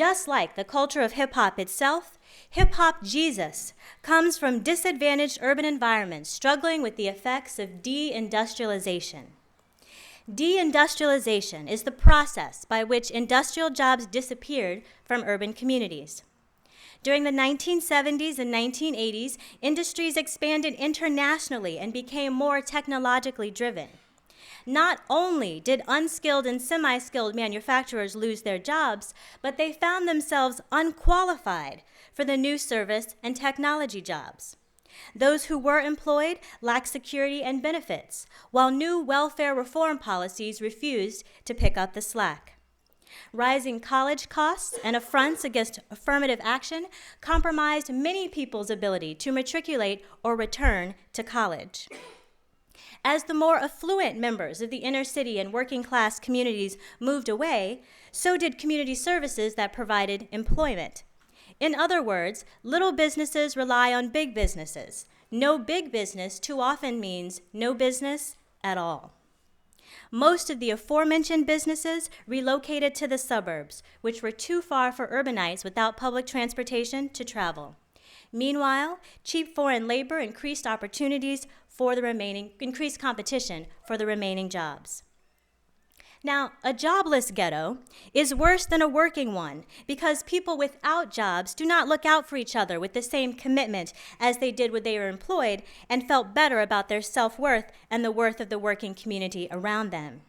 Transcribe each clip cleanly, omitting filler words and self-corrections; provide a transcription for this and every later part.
Just like the culture of hip-hop itself, hip-hop Jesus comes from disadvantaged urban environments struggling with the effects of deindustrialization. Deindustrialization is the process by which industrial jobs disappeared from urban communities. During the 1970s and 1980s, industries expanded internationally and became more technologically driven. Not only did unskilled and semi-skilled manufacturers lose their jobs, but they found themselves unqualified for the new service and technology jobs. Those who were employed lacked security and benefits, while new welfare reform policies refused to pick up the slack. Rising college costs and affronts against affirmative action compromised many people's ability to matriculate or return to college. As the more affluent members of the inner city and working class communities moved away, so did community services that provided employment. In other words, little businesses rely on big businesses. No big business too often means no business at all. Most of the aforementioned businesses relocated to the suburbs, which were too far for urbanites without public transportation to travel. Meanwhile, cheap foreign labor increased competition for the remaining jobs. Now, a jobless ghetto is worse than a working one because people without jobs do not look out for each other with the same commitment as they did when they were employed and felt better about their self-worth and the worth of the working community around them.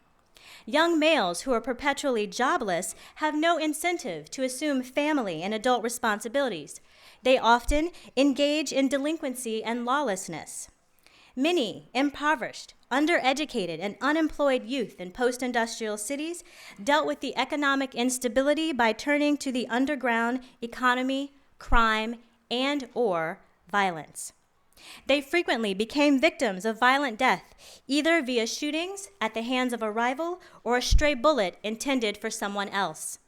Young males who are perpetually jobless have no incentive to assume family and adult responsibilities. They often engage in delinquency and lawlessness. Many impoverished, undereducated, and unemployed youth in post-industrial cities dealt with the economic instability by turning to the underground economy, crime, and/or violence. They frequently became victims of violent death, either via shootings at the hands of a rival or a stray bullet intended for someone else.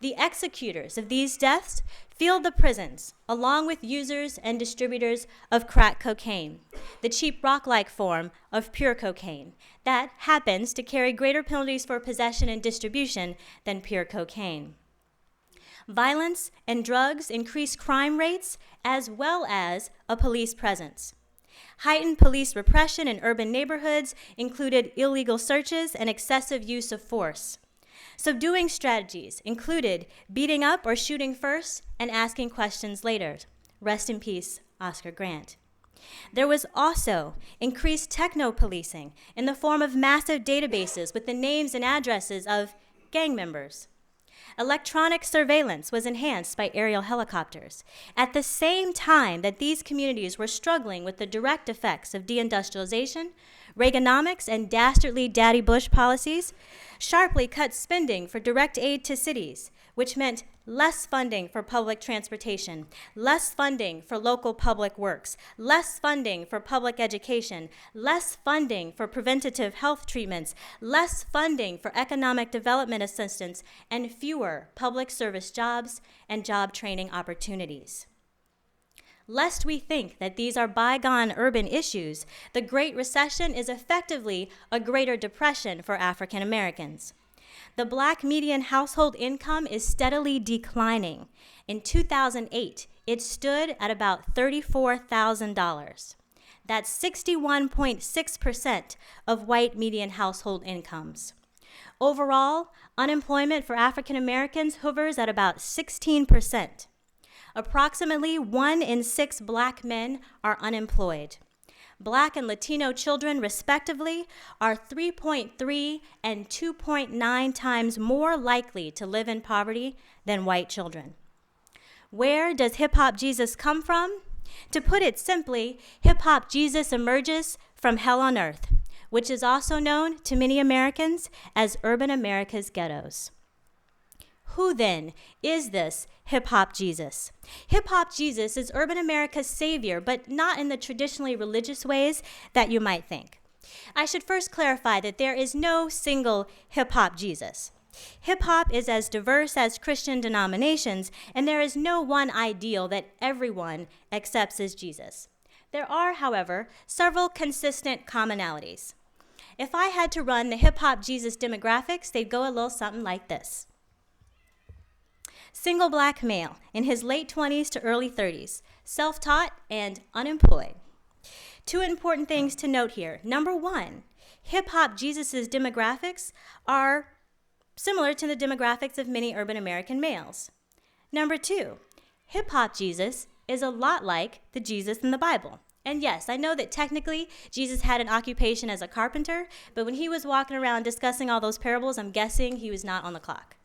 The executors of these deaths filled the prisons, along with users and distributors of crack cocaine, the cheap rock-like form of pure cocaine that happens to carry greater penalties for possession and distribution than pure cocaine. Violence and drugs increased crime rates as well as a police presence. Heightened police repression in urban neighborhoods included illegal searches and excessive use of force. Subduing strategies included beating up or shooting first and asking questions later. Rest in peace, Oscar Grant. There was also increased techno-policing in the form of massive databases with the names and addresses of gang members. Electronic surveillance was enhanced by aerial helicopters. At the same time that these communities were struggling with the direct effects of deindustrialization, Reaganomics and dastardly Daddy Bush policies sharply cut spending for direct aid to cities, which meant less funding for public transportation, less funding for local public works, less funding for public education, less funding for preventative health treatments, less funding for economic development assistance, and fewer public service jobs and job training opportunities. Lest we think that these are bygone urban issues, the Great Recession is effectively a Greater Depression for African Americans. The Black median household income is steadily declining. In 2008, it stood at about $34,000. That's 61.6% of white median household incomes. Overall, unemployment for African Americans hovers at about 16%. Approximately 1 in 6 Black men are unemployed. Black and Latino children, respectively, are 3.3 and 2.9 times more likely to live in poverty than white children. Where does hip-hop Jesus come from? To put it simply, hip-hop Jesus emerges from hell on earth, which is also known to many Americans as urban America's ghettos. Who then is this hip-hop Jesus? Hip-hop Jesus is urban America's savior, but not in the traditionally religious ways that you might think. I should first clarify that there is no single hip-hop Jesus. Hip-hop is as diverse as Christian denominations, and there is no one ideal that everyone accepts as Jesus. There are, however, several consistent commonalities. If I had to run the hip-hop Jesus demographics, they'd go a little something like this. single black male in his late 20s to early 30s, self-taught and unemployed. Two important things to note here. Number one, hip-hop Jesus' demographics are similar to the demographics of many urban American males. Number two, hip-hop Jesus is a lot like the Jesus in the Bible. And yes, I know that technically Jesus had an occupation as a carpenter, but when he was walking around discussing all those parables, I'm guessing he was not on the clock.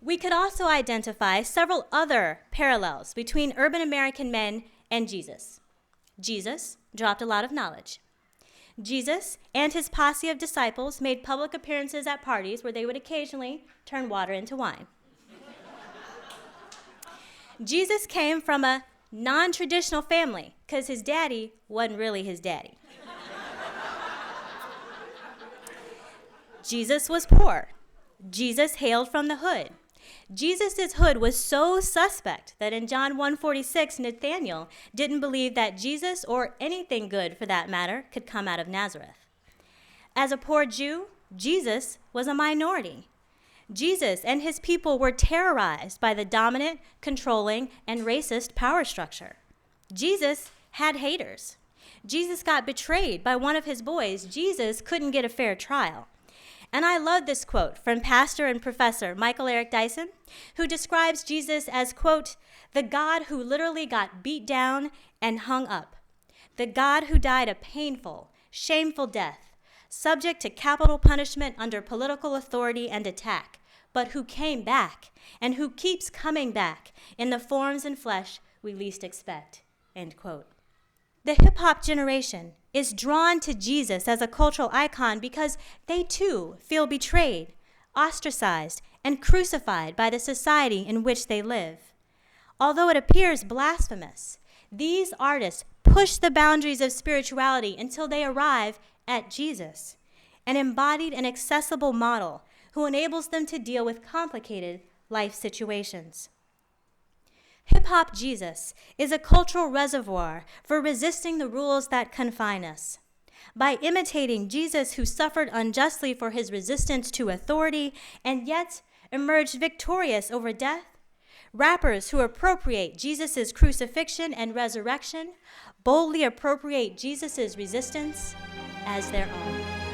We could also identify several other parallels between urban American men and Jesus. Jesus dropped a lot of knowledge. Jesus and his posse of disciples made public appearances at parties where they would occasionally turn water into wine. Jesus came from a non-traditional family because his daddy wasn't really his daddy. Jesus was poor. Jesus hailed from the hood. Jesus' hood was so suspect that in John 1:46, Nathanael didn't believe that Jesus, or anything good for that matter, could come out of Nazareth. As a poor Jew, Jesus was a minority. Jesus and his people were terrorized by the dominant, controlling, and racist power structure. Jesus had haters. Jesus got betrayed by one of his boys. Jesus couldn't get a fair trial. And I love this quote from pastor and professor Michael Eric Dyson, who describes Jesus as, quote, the God who literally got beat down and hung up, the God who died a painful, shameful death, subject to capital punishment under political authority and attack, but who came back and who keeps coming back in the forms and flesh we least expect, end quote. The hip-hop generation is drawn to Jesus as a cultural icon because they too feel betrayed, ostracized, and crucified by the society in which they live. Although it appears blasphemous, these artists push the boundaries of spirituality until they arrive at Jesus, an embodied and accessible model who enables them to deal with complicated life situations. Hip-hop Jesus is a cultural reservoir for resisting the rules that confine us. By imitating Jesus, who suffered unjustly for his resistance to authority and yet emerged victorious over death, rappers who appropriate Jesus' crucifixion and resurrection boldly appropriate Jesus' resistance as their own.